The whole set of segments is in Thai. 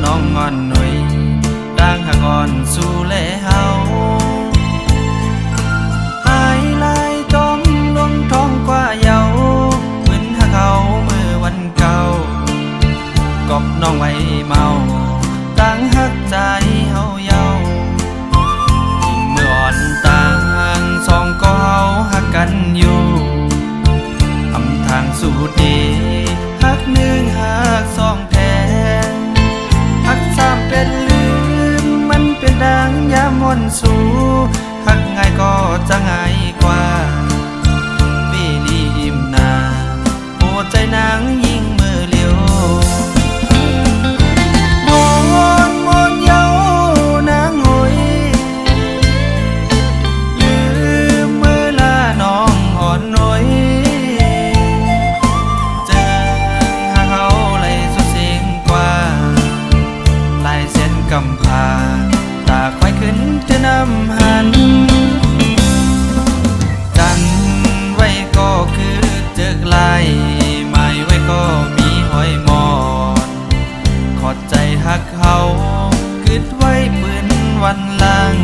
น้องงอนหน่อยร่างหักอ่อนสู่แลเฮาหายลายจมลงท้องกว่าเยาเหมือนหักเขาเมื่อวันเก่ากอบน้องไว้เมาตั้งหักใจเฮาเยายิ่งเมื่ออ่อนต่างสองก็เฮาหักกันอยู่อำทางสู่ดีหักหนึ่งหักสองแท้หักสามเป็นลืมมันเป็นดังยามวนสู่หักง่ายก็จะง่ายกว่าปีนี้อิ่มนาโอ้ใจนางยิ่งมือเลี้ยวมนเยานางหอยลืมเมื่อลาน้องอ่อนหน่อยเจอหาเขาไหลสุดเสียงกว่าลายเส้นกำพาตาควายขึ้นจะนำหันจันไว้ก็คือเจอกลายไม่ไว้ก็มีหอยมอนขอดใจหักเขาคิดไว้ปืนวันหลัง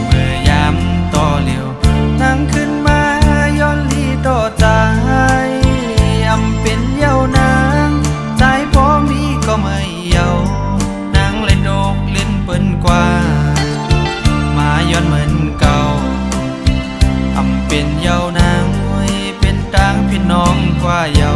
เมื่อยามต่อเหลียวนั่งขึ้นมาย้อนลีต่อใจอำเป็นเยาวนางใจพอมีก็ไม่เยานางเล่นโดกเล่นเปิ้นกว่ามาย้อนเหมือนเก่าอำเป็นเยาวนางไว้เป็นต่างพี่น้องกว่าเยา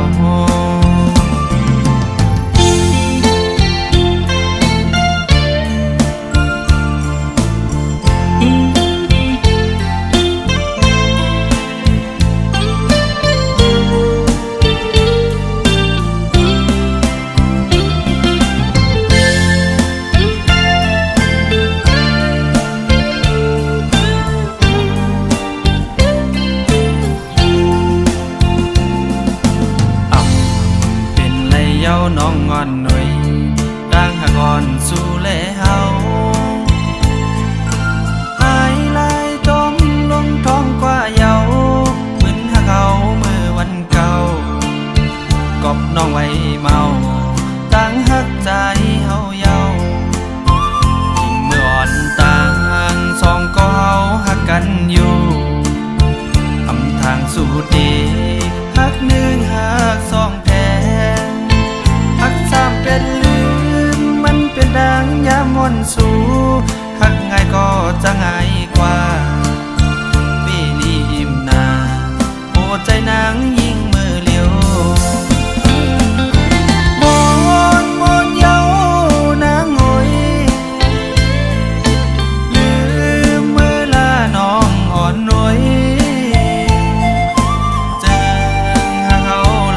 น้องงอนหน่อยร่างหักอ่อนสู่แลเฮาหายลายจมลงท้องกว่าเยาเหมือนหักเขาเมื่อวันเก่ากอบน้องไว้เมาตั้งหักใจเฮาเยายิ่งเมื่ออ่อนต่างสองก็เฮาหักกันอยู่อำทางสู่ดีหักหนึ่งหักสองแท้หักสามเป็นลืมมันเป็นดังยามวนสู่หักง่ายก็จะง่ายกว่าปีนี้อิ่มนาโอ้ใจนางยิ่งมือเลี้ยวมนเยานางหอยลืมเมื่อลาน้องอ่อนหน่อยเจอหาเขาไ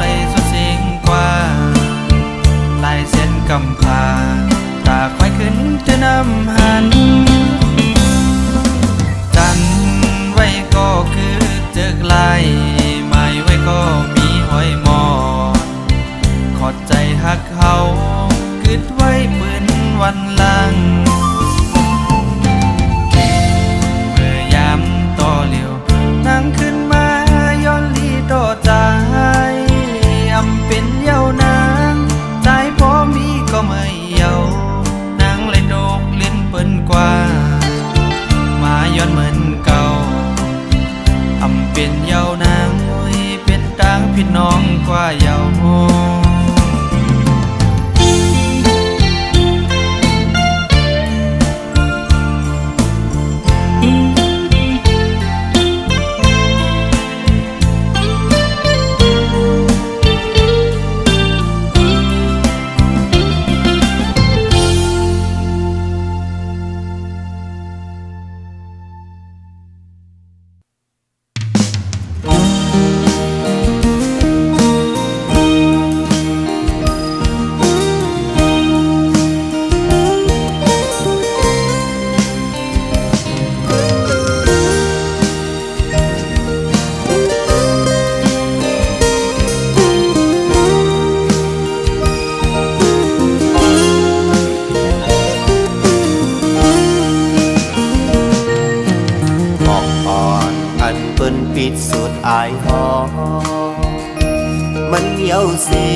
หล เยาสี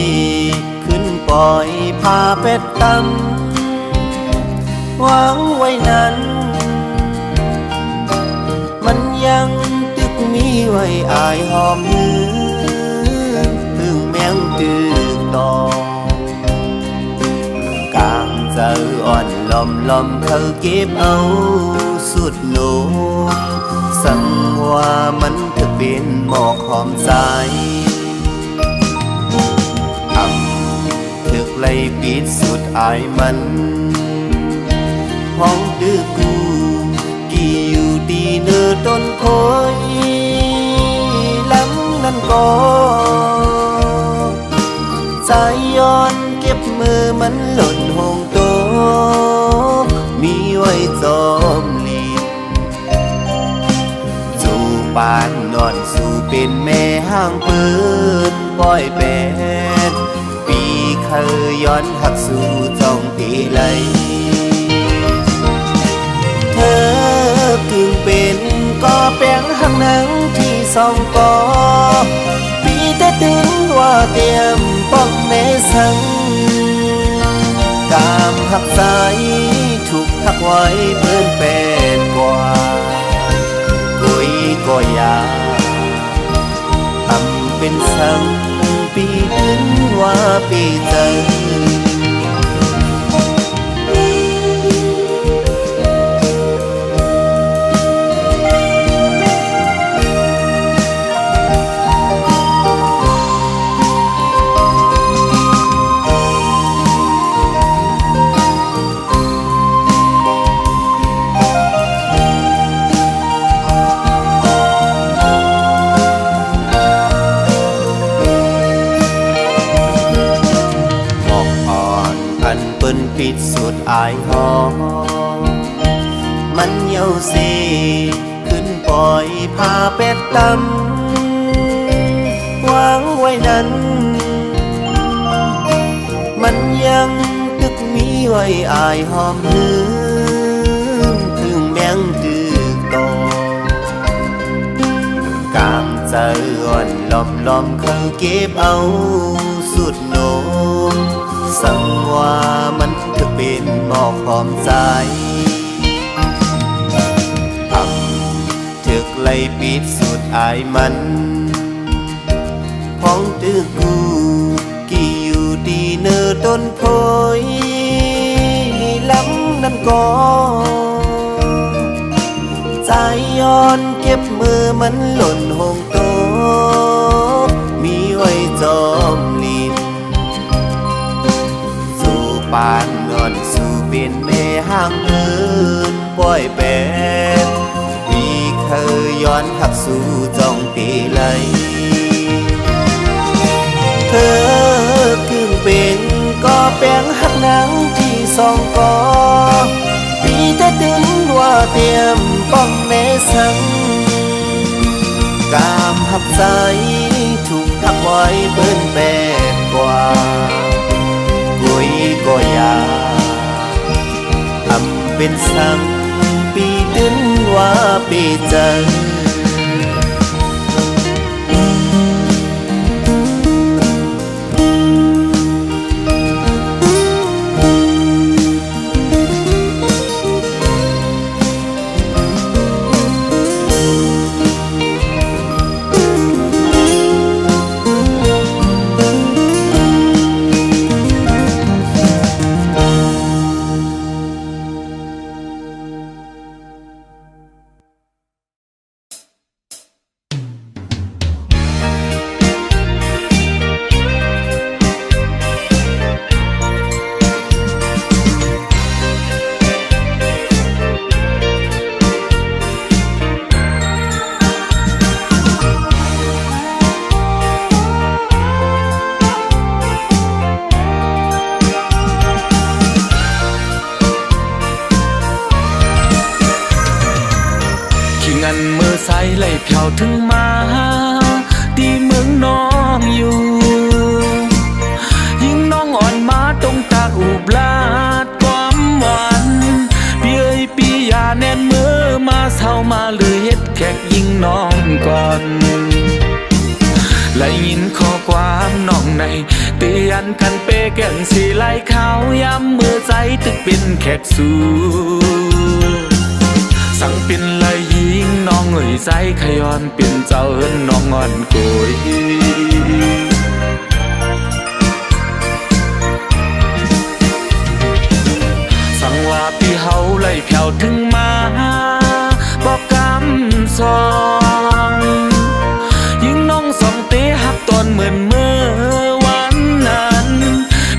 ขึ้นปล่อยพาเป็ดตำวางไว้นั้นมันยังตึกมีไว้อายหอมมือถึงแมงตึกตอกลางเจออ่อนลมลมเธอเก็บเอาสุดโนสังว่ามันจะเป็นหมอกหอมใจถึกไล่ปิดสุดอายมันห้องดื้อกูกี่อยู่ดีเนื้อต้นโพยล้ำนั่นก็ใจย้อนเก็บมือมันหล่นห้องโตมีไว้จอมลีสู่ปานนอนสู่เป็นแม่ห้างเปิดปล่อยแปดปีเคยย้อนหักสู่จ้องตีไหลเธอกึ่งเป็นก็แป้งหักหนังที่สองกอปีแต่ถึงว่าเตรียมป้องแม่สังกามหักใจถูกหักไว้เพิ่นเป็นกว่ากุยก็อยากทำเป็นสังปีถึงว่าปีเจอปิดสุดอายหอมันเยาสีขึ้นปล่อยพาเป็ดตำวางไว้นั้นมันยังตึกมีไว้อายหอมหืมถึงแมงตึกโตกางใจอ่อนลมลมเขาเก็บเอาสุดโนสังว่ามันจะเป็นหมอกหอมใจถึกไล่ปิดสุดอายมันพ้องตึกกูกี่อยู่ดีเนื้อต้นโพยล้ำนั่นก็ใจย้อนเก็บมือมันหล่นห้องโตมีไว้จอมลินปานนอนสู่เป็นแม่ห้างเอินป่อยแปดปีเคยย้อนหักสู่จ้องตีไหลเธอคืนเป็นก็แป้งหักหนังที่สองกอปีแต่ถึงว่าเตรียมป้องแม่สังกามหักใจถูกหักไว้เบิ้นแปดกว่ากุยก็อยากทำเป็นสังปีถึงว่าปีจันใส่ไหลเพียวถึงมาที่เมืองน้องอยู่ยิ่งน้องอ่อนมาตรงตาอุบลาดความหวานพี่เอ้ยพี่ยาแน่นมือมาเศร้ามาเลยเฮ็ดแขกยิ่งน้องก่อนและยินข้อความน้องใน เตียนกันเปแก่นสีไหลเขาย้ำมือใจตึกเป็นแขกสู่สั่งเป็นไหลยิงน้องเอ่ยใจขย้อนเป็นเจ้าเอิ้นน้องงอนโกยสั่งว่าพี่เฮาไหลแผ่วถึงมาบอกกำสองยิงน้องสองเตะหักตอนเหมือนเมื่อวันนั้น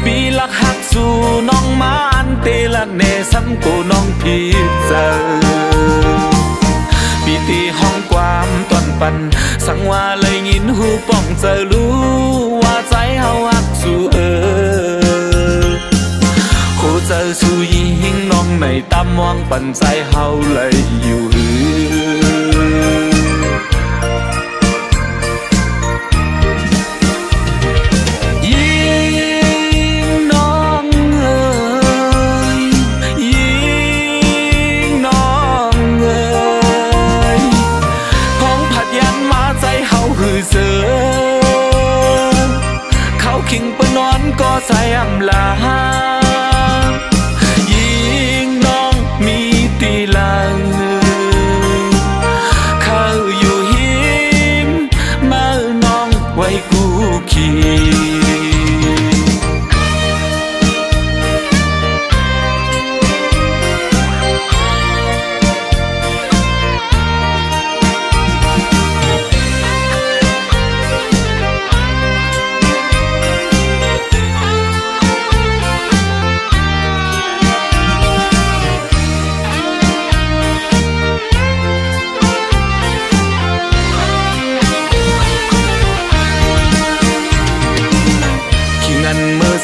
ปีลักหักสู่น้องมาอันเตละเนซ้ำกูน้องพี่เจอปีตีห้องความตอนปันสั่งว่าเลยยินหูป้องเจอรู้ว่าใจเฮาหักสู่คู่เจอสู่ยิงน้องในตามวางปันใจเฮาเลยอยู่ก็ใส่อำลายิงน้องมีตีลังเขาอยู่หิมมาน้องไว้กูขี่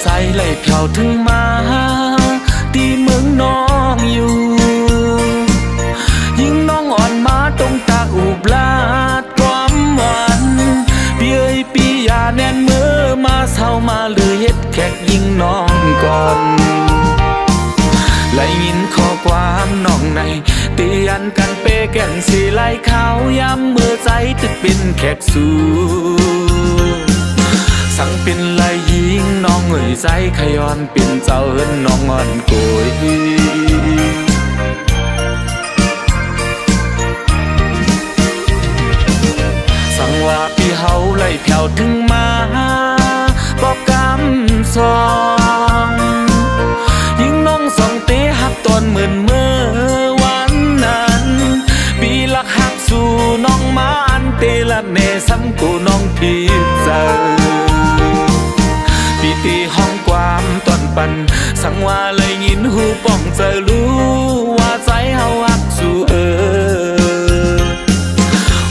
ใส่ไหลแผ่วถึงมาที่เมืองน้องอยู่ยิ่งน้องอ่อนมาตรงตาอุบลาดความหวานพี่เอ้ยพี่ยาแน่นมือมาเศร้ามาหรือเฮ็ดแขกยิ่งน้องก่อนไหลยินข้อความน้องในเตียนกันเปแก่นสีไหลเขาย้ำมือใจตึกเป็นแขกสู่สั่งเป็นไหลยิงน้องเอ่ยใจขย้อนเป็นเจ้าเอิ้นน้องงอนโกยสั่งว่าพี่เฮาไหลแผ่วถึงมาบอกกำสองยิงน้องสองเตะหักตอนเหมือนเมื่อวันนั้นปีลักหักสู่น้องมาอันเตละเนซ้ำกูน้องพี่เจอปีตีห้องความตอนปันสั่งว่าเลยยินหูป้องเจอรู้ว่าใจเฮาหักสู่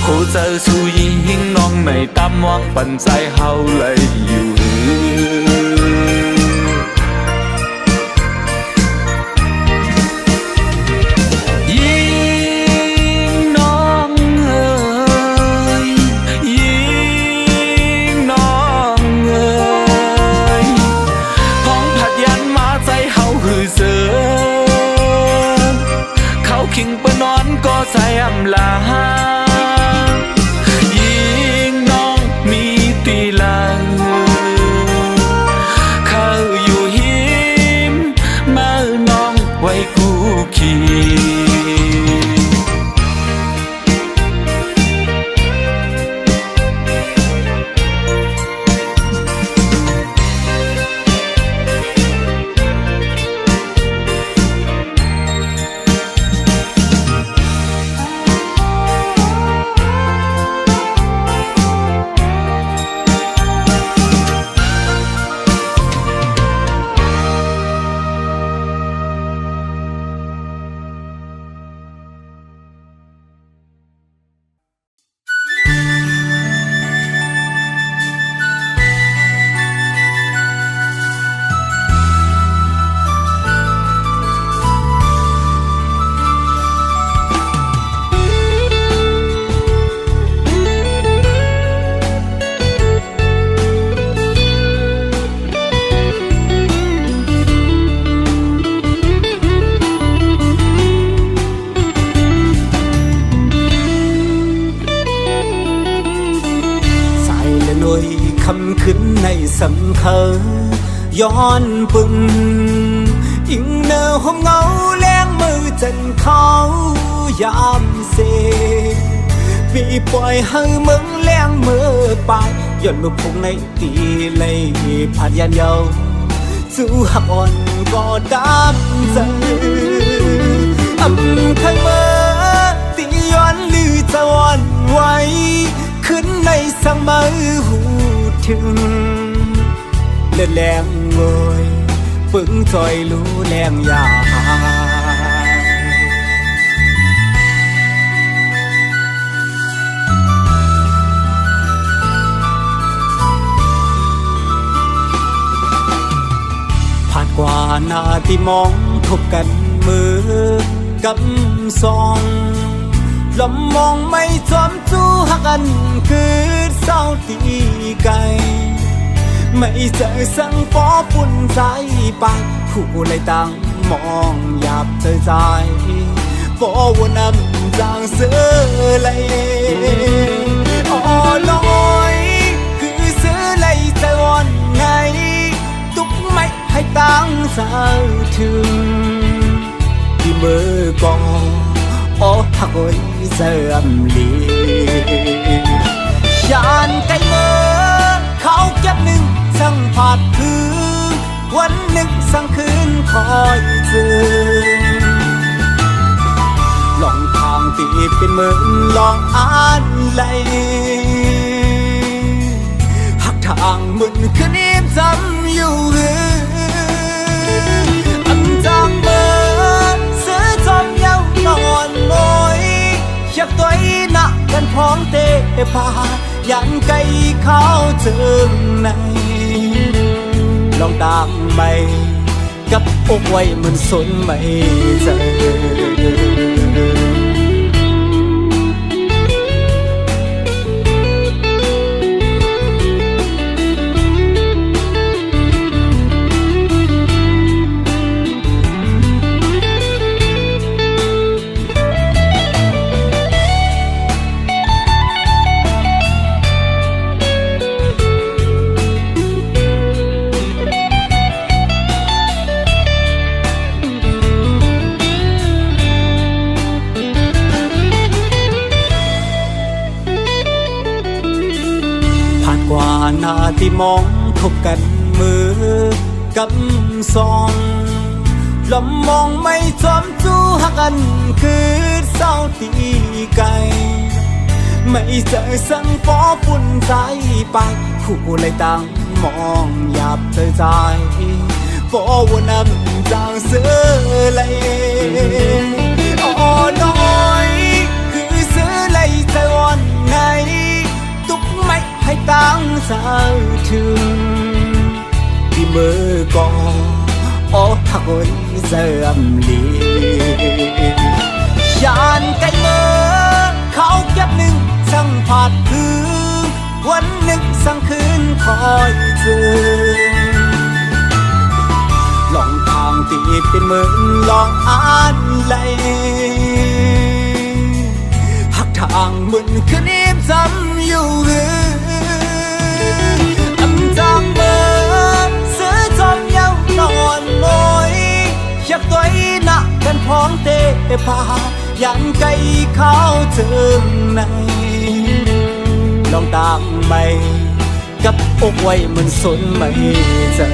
คู่เจอสู่ยิงน้องในตามวางปันใจเฮาเลยอยู่คิงปนอนก็ใส่อำลายิงน้องมีตีลัง สังเคยย้อนปึงอิงเนอหอมเงาแรงมือจันเขายามเสปีปล่อยให้มึงแรงมือไปย้อนมือพงในตีเลยผ่านยันเยาสู้หักอ่อนก็ดำใจข้างเมื่อตีย้อนลือจะอ่อนไหวขึ้นในสังมือหูถึงเลือดแรงโวยปึงจอยรู้แรงยาผ่านกว่าหน้าที่มองพบกันมือกำซองลมมองไม่จอมจู้หักกันคือเศร้าตีไกลไม่เจอสังฟอปุ่นใจไปผู้เลยตั้งมองหยาบเธอใจปอวนำจางเสือเลยอ๋อลอยคือเสือเลยใจอ่อนไงตุกไม่ให้ตั้งสาวถึงที่มือกองโอ้หักอยเสื่อมลียานไกลเมื่อเขาเก็บหนึ่งสั่งผาดคือวันหนึ่งสั่งคืนคอยเจอลองทางตีเป็นเหมือนลองอ่านเลยหักทางมึนคืนนี้จำอยู่จางเบอซื้อจอมเย้านอนลอยอยากตัวหนักกันพร้อมเตะพายันไกลเข้าเจิงในลองตามไปกับอกไว้มันสนไม่เจอกว่าหน้าที่มองพบกันมือกำซองลมมองไม่จอมจู้หักกันคือเศร้าตีไกลไม่เจอสังฟอปุ่นใจไปผู้เลยตั้งมองหยาบเธอใจฟอวนำจางเสือเลยอ๋อน้อยคือเสือเลยใจอ่อนไงตุกไม่ให้ตั้งสาวถึงที่มือกอโอ้หักอยเสื่อมลียานไกลเมื่อเขาเก็บหนึ่งสั่งผาดคือวันหนึ่งสั่งคืนคอยเจอลองทางตีเป็นเหมือนลองอ่านเลยหักทางมึนคืนนี้จำอยู่จางเบอซื้อจอมเย้านอนลอยอยากตัวหนักกันพร้อมเตะพายันไกลเข้าเจิงในลองตามไปกับอกไว้มันสนไม่เจอ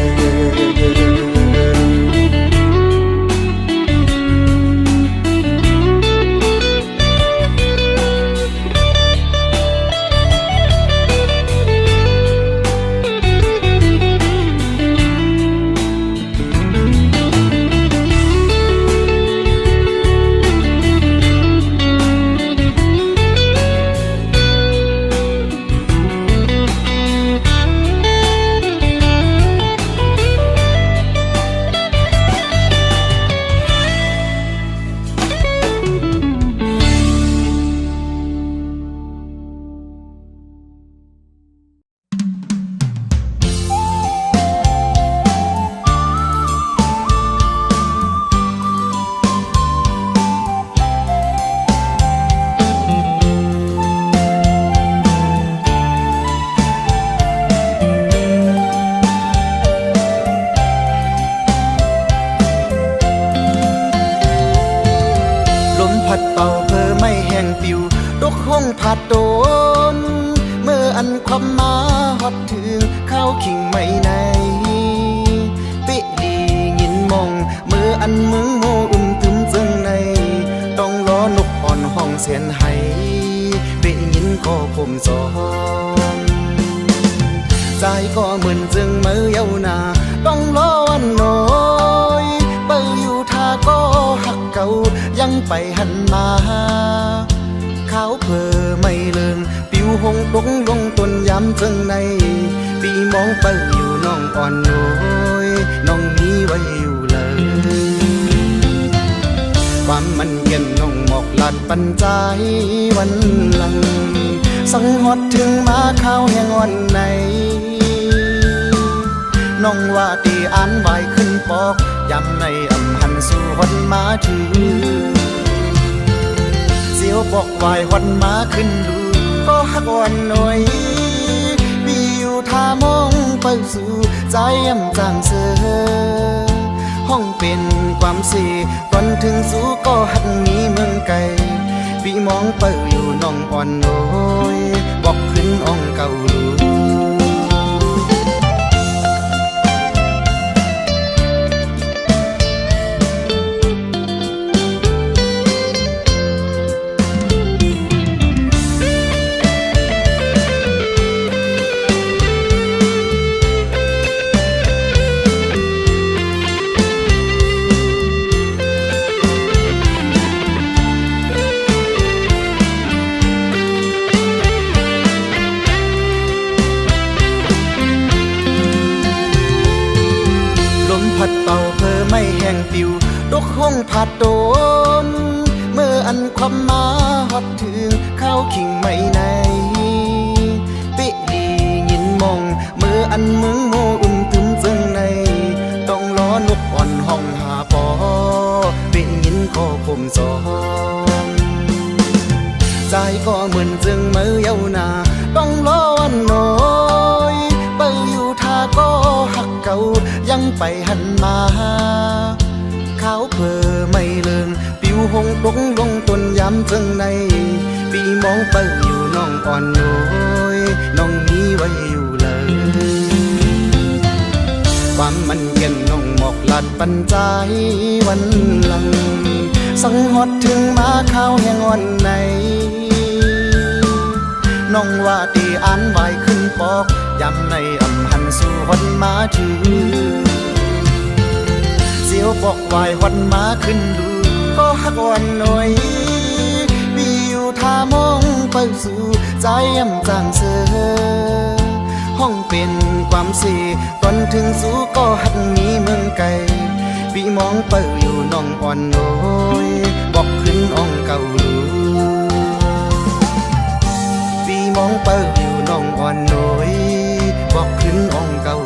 เสียนให้ได้ยินก็คมสอนใจก็เหมือนจึงมือเยาวนาต้องร้อนหน่อยไปอยู่ท่าก็หักเก่ายังไปหันมาเขาเพอไม่เลิงปิวหงตกลงต้นยำจึงในปีมองไปอยู่น้องอ่อนโอยน้องนี้ไว้อยู่เลยความมันเย็นน้องหมอกหลัดปันใจวันหลังสังหดถึงมาข้าวแห่งวันไหนน้องว่าตีอ่านใบขึ้นปอกยำในอำหันสู่วันมาถือเสียวบอกวายวันมาขึ้นดูก็หักวันหน่อยมีอยู่ท่ามองไปสู่ใจยำจางเสือห้องเป็นความเสียก่อนถึงสู่ก็หักหนีเมืองไกลพี่มองไปอยู่น้องอ่อนโอยบอกขึ้นอ่องเก่าลูพัดเป่าเพอไม่แห้งปิวตกห้องผัดโดนเมื่ออันความมาฮอดถึงข้าวขิงไม่ในปิลียินมองเมื่ออันมึงโมถึงจึงในต้องล้อนกอ่อนห้องหาปอปิยินก็คมสอนใจก็เหมือนจึงมือเยาวนาต้องล้อนน้อยไปอยู่ท่าก็หักเก่ายังไปหันมาเขาเพอไม่เลิงปิวหงตกลงต้นยำจึงในปีมองไปอยู่น้องอ่อนโอยน้องนี้ไว้อยู่เลยความมันเย็นน้องหมอกหลัดปันใจวันหลังสังหดถึงมาข้าวแห่งวันไหนน้องว่าตีอ่านใบขึ้นปอกยำในอำหันสู่วันมาถือเสียวบอกวายวันมาขึ้นดูก็หักวันหน่อยมีอยู่ท่ามองไปสู่ใจยำจางเสือห้องเป็นความเสียก่อนถึงสู่ก็หักหนีเมืองไกลพี่มองไปอยู่น้องอ่อนโอยบอกขึ้นอ่องเก่าลูพี่มองไปอยู่น้องอ่อนโอยบอกขึ้นอ่องเก่า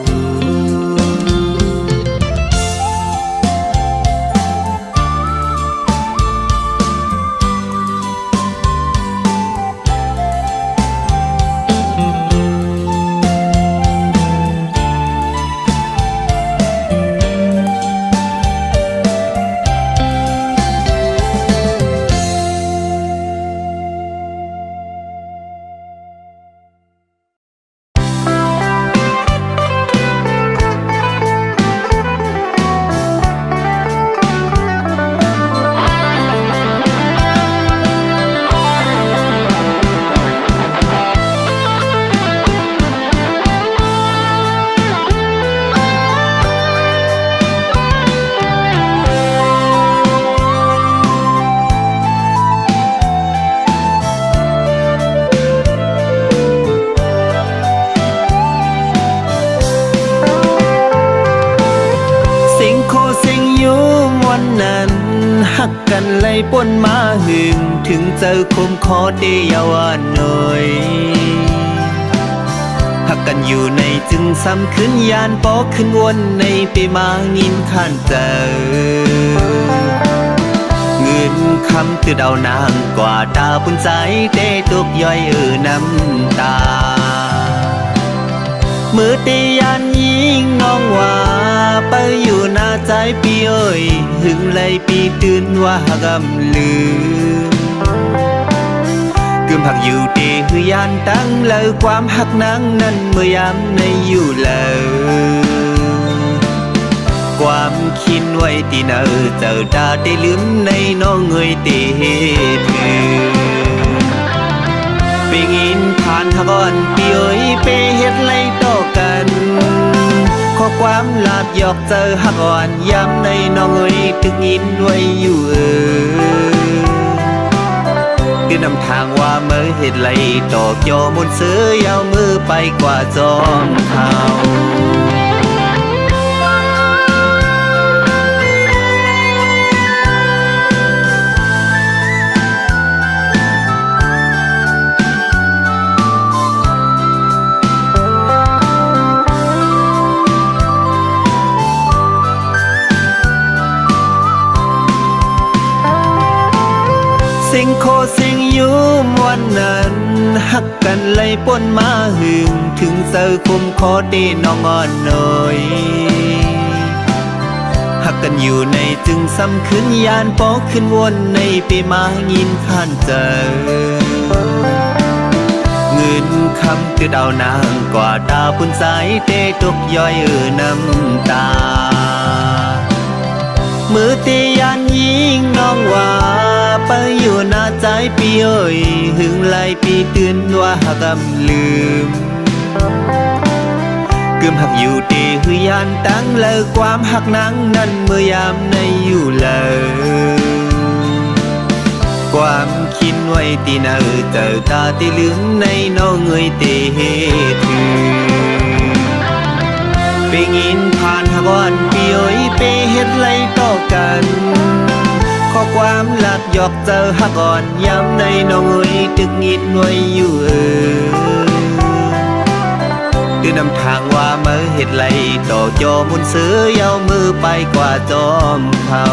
หักกันไล่ปนมาหึงถึงเจอคมคอเดียวหน่อยหักกันอยู่ในจึงซ้ำขึ้นยานปอขึ้นวนในไปมางินข้านเจอเงินคำตือเดานางกว่าตาปุ่นใจเต้ตกย่อยน้ำตามือตียันยิงน้องว่าไปอยู่หน้าใจปีเอ้ยหึงเลยปีตื่นว่ากำลืมกึมหักอยู่ตีหือยานตั้งเลยความหักนังนั้นเมื่อยามในอยู่เลยความคิดไว้ตีเนอเจอตาได้ลืมในน้องเงยตีเธอ ไปงินผ่านทะกอนปีเอ้ยไปเฮ็ดไรต่อกันข้อความลาบหยอกเจอหักอ่อนย้ำในน้องเอ้ยตึกยินไว้อยู่คือนำทางว่าเมื่อเฮ็ดไรตอกยอมุนซื้อยาวมือไปกว่าจอมเขาเสียงโคเสียงยุมวันนั้นหักกันเลยปนมาหึงถึงเจอคุมคอดีน้องอ่อนหน่อยหักกันอยู่ในจึงซ้ำขึ้นยานปอกขึ้นวนในปีมายินข้านเจอเงินคำคือดาวนางกว่าดาวพุ่นสายเตตกย้อยน้ำตามือตียันยิงน้องว่าไปอยู่หน้าใจปีเอ้ยหึงไหลปีเตือนว่าหักำลืมกึมหักอยู่ดีหือยันตั้งเลิกความหักนังนั้นเมื่อยามในอยู่เลยความคิดไว้ตีนาเจอตาตีลืมในน้องเงยเตเหถือไปงินผ่านหักอ่อนปีเอ้ยไปเฮ็ดไรต่อกันข้อความหลักหยอกเจอหักอ่อนย้ำในน้องเอ้ยตึกยินไว้อยู่คือนำทางว่าเมื่อเฮ็ดไรต่อจอมุนซื้อยาวมือไปกว่าจอมเขา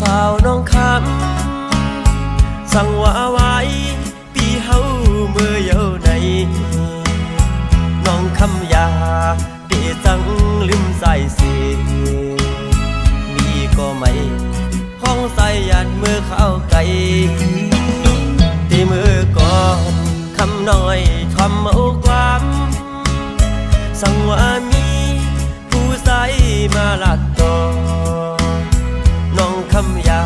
สาวน้องคำสั่งว่าไว้ปีเฮาเมื่อเยาในน้องคำยาปีจังลืมใส่เสียมีก็ไม่ห้องใส่ยันเมื่อเข้าไกลที่มือก่อนคำน้อยทำเอาความสั่งว่ามีผู้ใส่มาลัดต่อน้องคำยา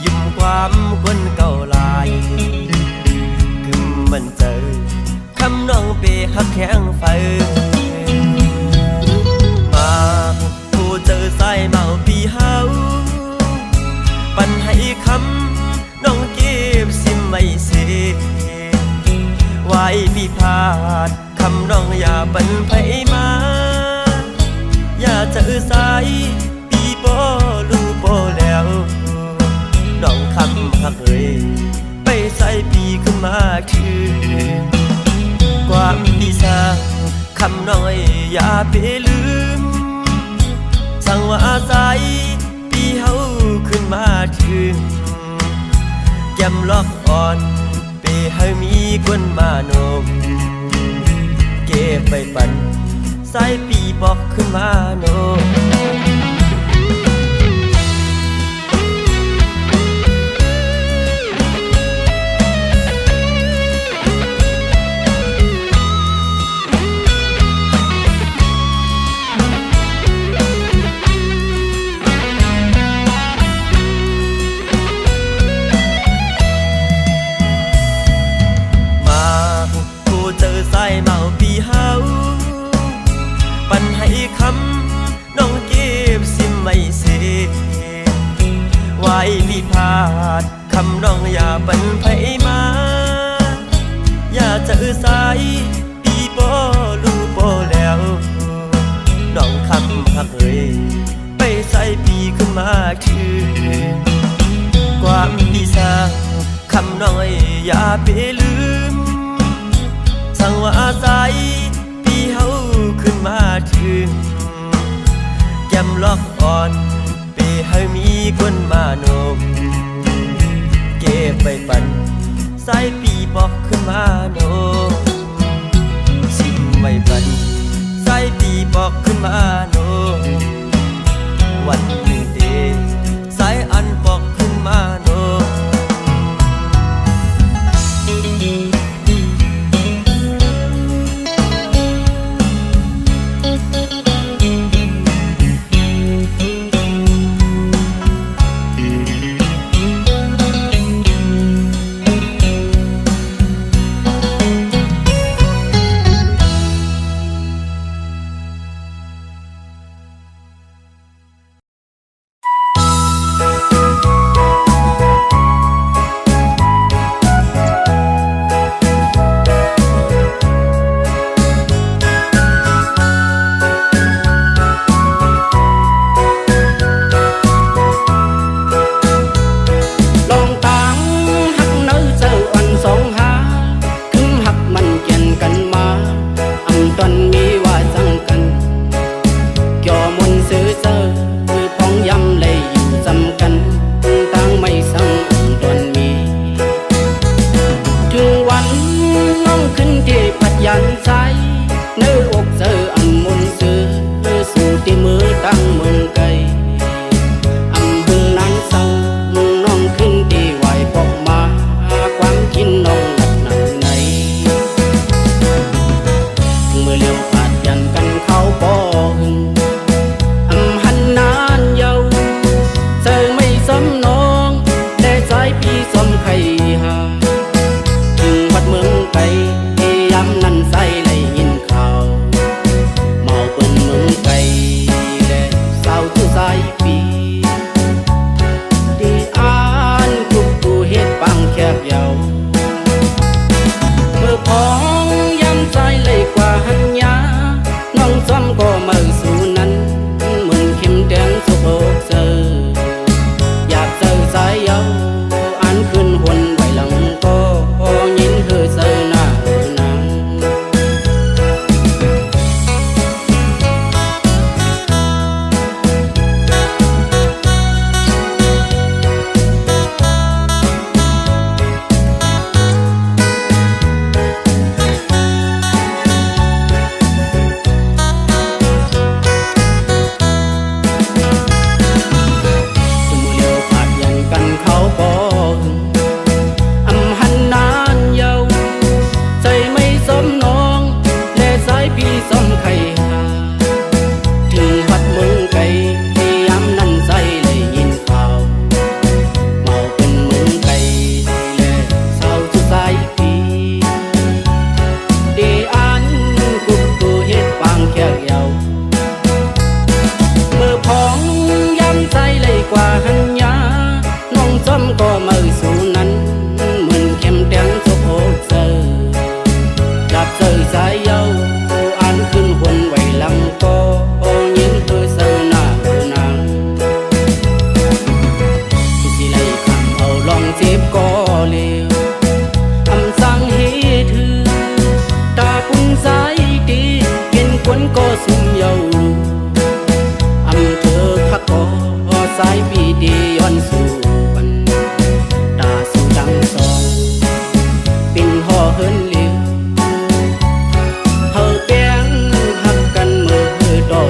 ยิ้มความคนเก่าลายกึมมันเจอคำน้องเปหักแข็งไฟมาผู้เจอสายเมาปีเฮาปันให้คำน้องเก็บสิไม่เสียไว้พี่พาดคำน้องอย่าปันไผมาอย่าเจอสายปีโปลูโปแล้วน้องคำหักเอ่ยไปใส่ปีขึ้นมาคือความดีสร้างคำน้อยอย่าไปลืมสั่งว่าอาศัยปีเฮาขึ้นมาถึงแก้มล็อกอ่อนไปให้มีคนมาโนมเก็บไปปั่นสายปีบอกขึ้นมาโนม เมาปีเฮาปันให้คำน้องเก็บสิมไม่เสไว้ปีพาดคำน้องอย่าปันไผมาอย่าจะสายปีบ่รู้บ่แล้วน้องคำหักเอ่ยไปใส่ปีขึ้นมาคือความดีสร้างคำน้อยอย่าไปลืมสั่งว่าอาศัยปีเฮาขึ้นมาถึงแก้มล็อกอ่อนไปให้มีคนมาโนมเก็บไปปั่นสายปีบอกขึ้นมาโนมชิมไว้ปั่นสายปีบอกขึ้นมาโนมวันหนึ่งเดสายอันบอกขึ้นมาโนมด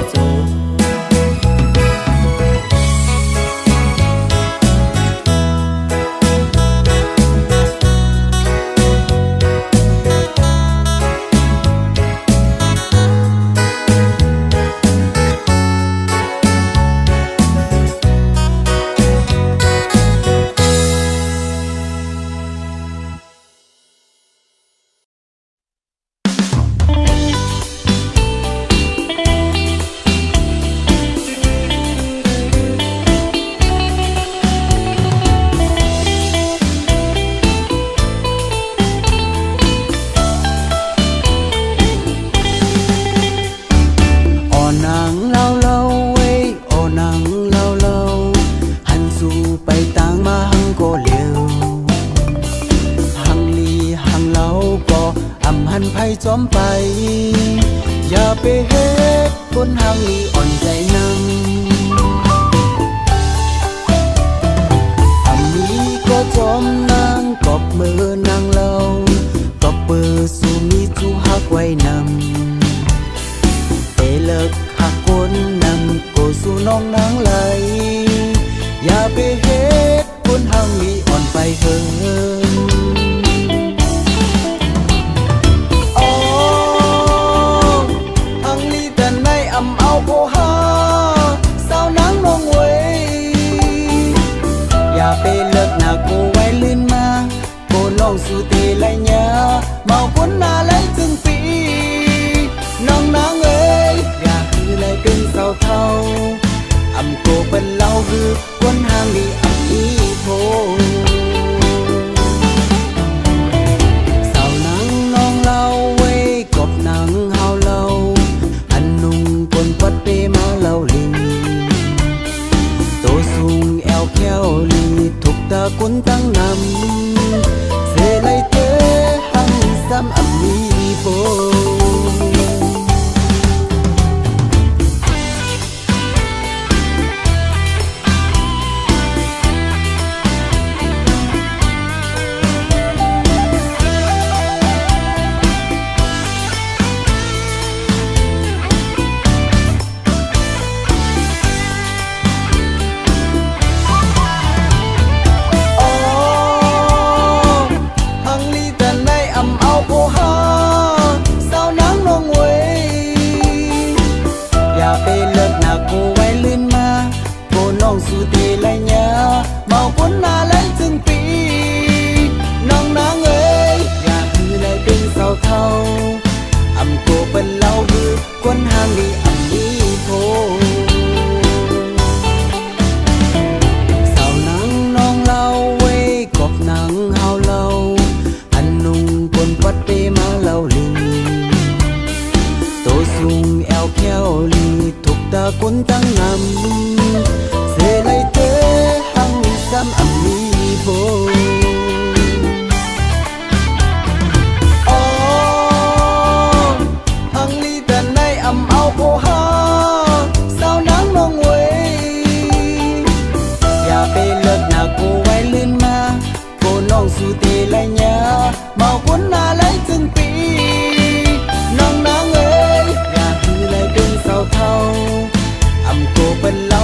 ำไป อย่าไปเฮ็ดคนห่างนี้อ่อนใจนำอันนี้ก็จอมนางกอบมือนางเล่ากอบเปิดสู่มีทูหักไว้นำแต่เลิกหักคนนำก็สู่น้องนางไหลอย่าไปเฮ็ดคนห่างนี้อ่อนไปเหินเอาโบฮาสาวนังน้องเว้ยอย่าไปเลิกหน้ากูไว้ลื่นมาโกน้องสู่เตไลยาเมาคนหน้าไหลถึงปีน้องนางเอ้ยอย่าคือไหลเป็นเศร้าเท่าอำโกเป็นเล่าคือคนห่างดีอำอีโพสาวนังน้องเล่าเว้ยกบหนังเฮาเล่าปัดเปมาเล่าลิงโตสูงแอวแก้วลีทุกตาคนตั้งนำเสไลเตหังซ้ำอัมมีโปสู่เตไลยาเมาคนหน้าไหลถึงปีน้องนางเอ้ยอย่าคือไหลเป็นเศร้าเท่าอำโกเป็นเล่าคือคนห่างดีอำนี้โพสาวนังน้องเล่าเว้ยกบหนังเฮาเล่าอันนุ่งคนปัดเปมาเล่าลิงโตสูงแอวแก้วลีทุกตาคนตั้งนำไลเตหังซ้ำอัมมีโบอ๋อหังลีแต่ในอำเอาโบฮาสาวนังน้องเว้ยอย่าไปเลิกหน้ากูไว้ลื่นมาโกน้องสู่เตไลยาเมาคนหน้าไหลถึงปีน้องนางเอ้ยอย่าคือไหลเป็นเศร้าเท่าอำโกเป็นเล่า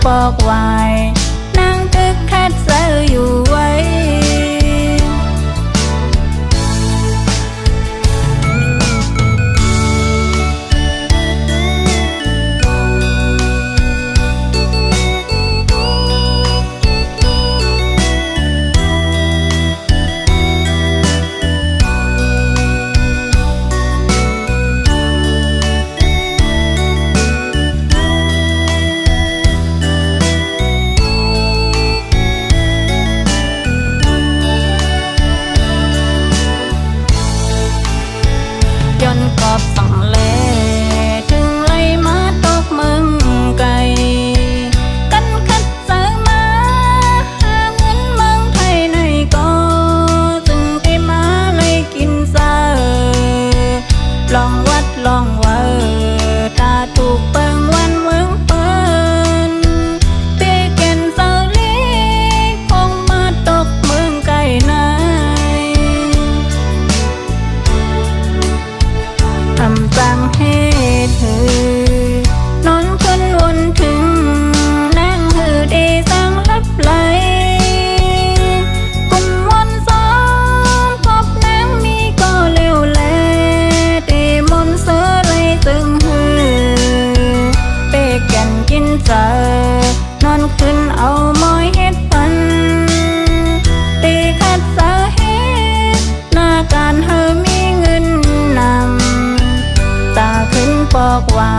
ปอกไว้นั่งตึกคัดเซออยู่ไว้จนกอบสั่งเลถึงไล่มาตกเมืองไกลกันคัดเสมาหาเงินเมืองไทยในก็จึงได้มาเลยกินเสอลองวัดลองว่าตาถูกเปิงวันเมืองเปิ้นเปียเก่นเสอเล็กคงมาตกเมืองไกลไหนทำจังให้เธอนอนขึ้นวนถึงนั่งหือดีสังลับไหลกุมวันซ้อมพบนางมีก็เร็วแลตีมนเสือเลยตึงหือเปกกันกินเจอนอนขึ้นเอาหมอยเฮ็ดพันตีคัดสาเหตุหน้าการเธอมีเงินนำตาขึ้นปอกไว้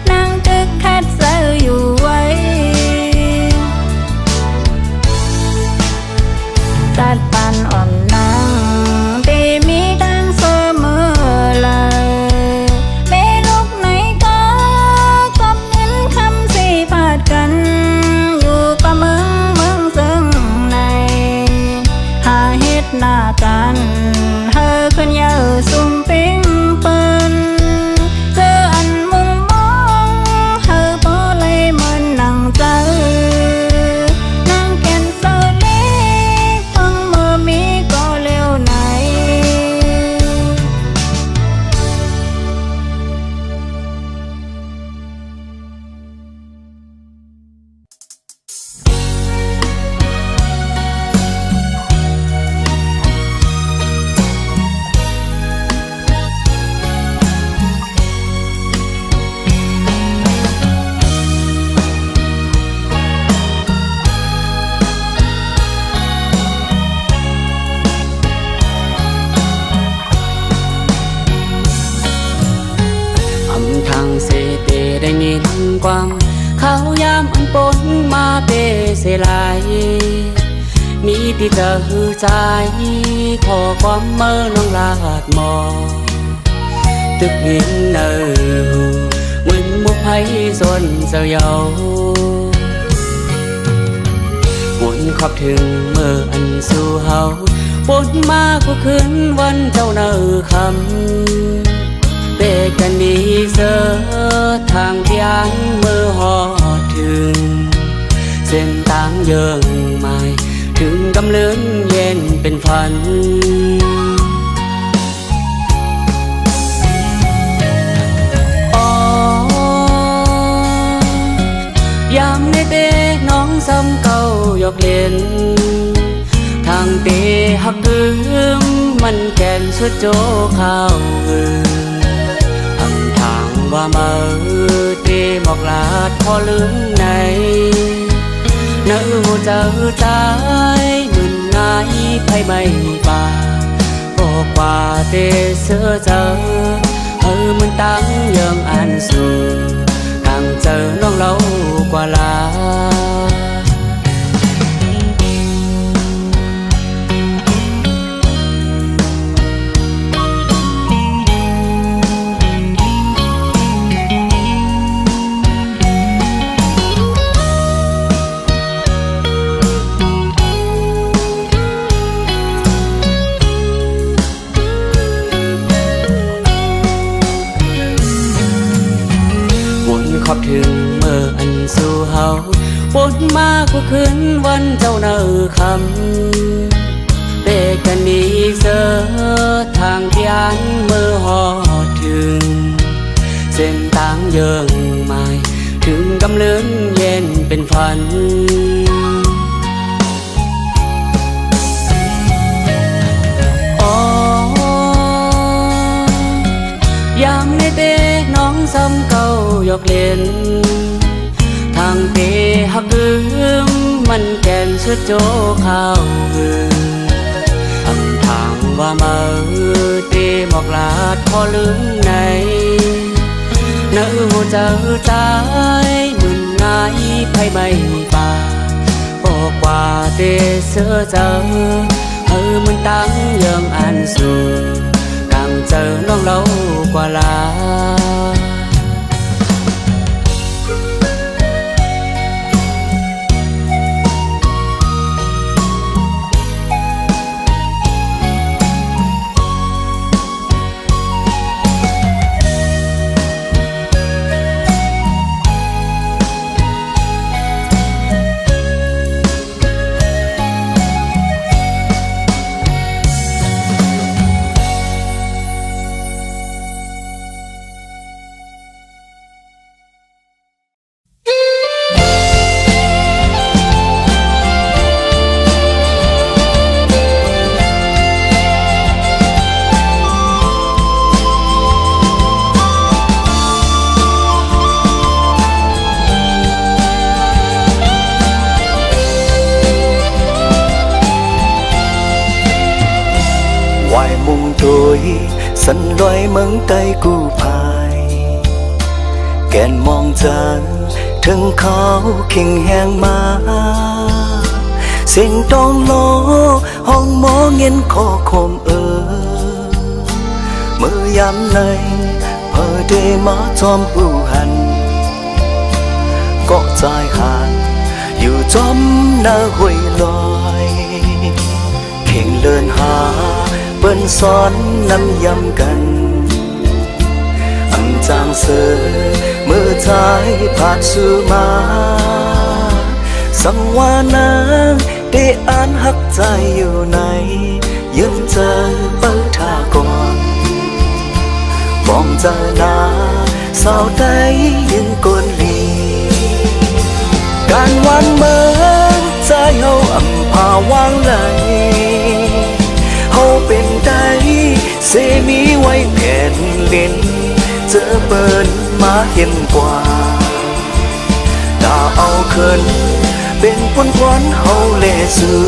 นั่งตึกคัดเซออยู่ไว้ตัดปันอ่อนนางตีมีดังเสมอเลยเปลูกไหนก็กับเงินคำสี่พาดกันอยู่กับเมืองซึ่งในหาเฮ็ดหน้ากันเธอขึ้นเยอะสุ่มปิ้งเปิ้นเจออันมุมมองเธอพอเลยเหมือนนั่งเจอนั่งแก่นเสอเล็กฟังเมื่อมีก็เร็วไหนอำทางเสเตได้ยินกวางเขายามอันปนมาเปเสลายมีที่จะหือใจขอความเมื่อน้องลาดมอตึกหินเนอวินมุกไพส่วนเสียววนขอบถึงเมื่ออันสู่เฮาปนมากกว่าคืนวันเจ้าเนอคำเปกันดีเสอทางที่อันเมื่อหอดถึงเส้นทางเยิงใหม่ถึงกำเลือนเย็นเป็นฝันยามในเตะน้องซ้ำเก่าหยอกเล่นทางเตะหักลืมมันแก่นสุดโจข้าวทางว่ามาเตะบอกลาดพอลืมในเนื้อเจอใจมึนงายไพ่ไม่บาบอกว่าเตะเสือเจอมันตั้งยังอันสูทางเจอน้องเรากว่าลา ขอบถึงเมื่ออันสู่เฮาปนมากกว่าคืนวันเจ้าเนอคำเตะกันดีเสอทางที่อันเมื่อหอดถึงเส้นทางเยิงใหม่ถึงกำเลือนเย็น เป็นฝันอ๋อยามในเตน้องซ้ำเก่ายกเล่นทางเตหักลืมมันแก่นสุดโจข้าวคำทางว่ามาเตบอกลาดพอลืมไหนเนื้อหัวใจใจมึนง่ายไพ่ไม่ป่าโอกว่าเตเสือเจอมันตั้งยังอันสู่càng chờ non lâu qua lá ngoài mùng tối sân đói mắng tay cu phai kèn mong chân thươngเขาคิงแหงมาเสียงต้องล้อห้องหมอเงินคอคมมือยำในเพอเดมาจอมหูหันก็ใจหันอยู่จอมหน้าห้วยลอยเข่งเลินหาเปิ้นสอนน้ำยำกันจางเสือมือท้ายผ่านสู่มาสังวานางได้อ่านหักใจอยู่ในยืนเจอเปิดท่าก่อนมองเจอหน้าสาวใดยืนกลลีการวันเมื่อใจเฮาอำพาวางไหลเฮาเป็นได้เสมีไว้แผ่นเล่นเจอเปิดมาเห็นกว่าตาเอาเคินเป็นผลพรเฮาเลซื้อ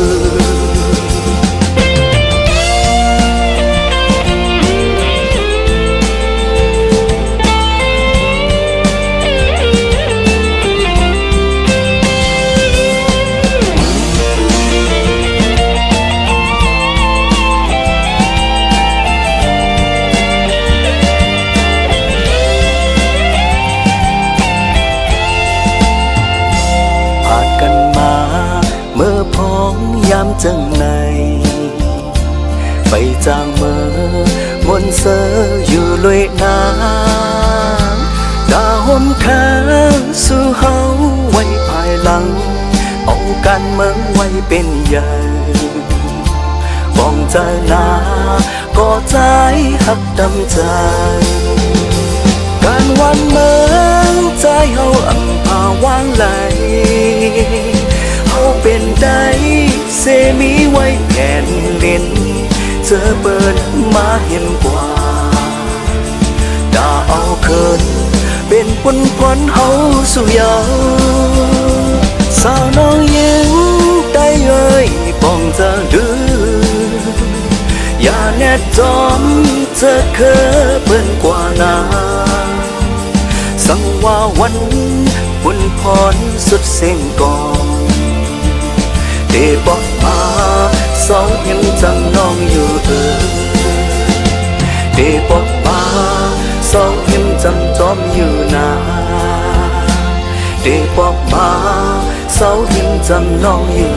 ยามจังในไปจางเมื่อมนเสออยู่ลอยน้ำตาหมแค่สู่เฮาไว้ภายหลังเอากันเมื่อไว้เป็นใหญ่มองเจอหน้าก็ใจหักดำใจการวันเมื่อใจเฮาอำพาวางไหลเฮาเป็นได้เสมีไว้แผ่นเล่นเจอเปิดมาเห็นกว่าดาเอาเคินเป็นผลพรเฮาสู่ยาวสาวน้องยังได้เอ่ยปองจะดื้ออย่าแน่จอมเธอเคยเปิ้นกว่านาสังว่าวันผลพรสุดเส้นก่อนเดบอกมาสองเห็นจังน้องอยู่เดบอกมาสองเห็นจังจอมอยู่นาเดบอกมาสองเห็นจังน้องอยู่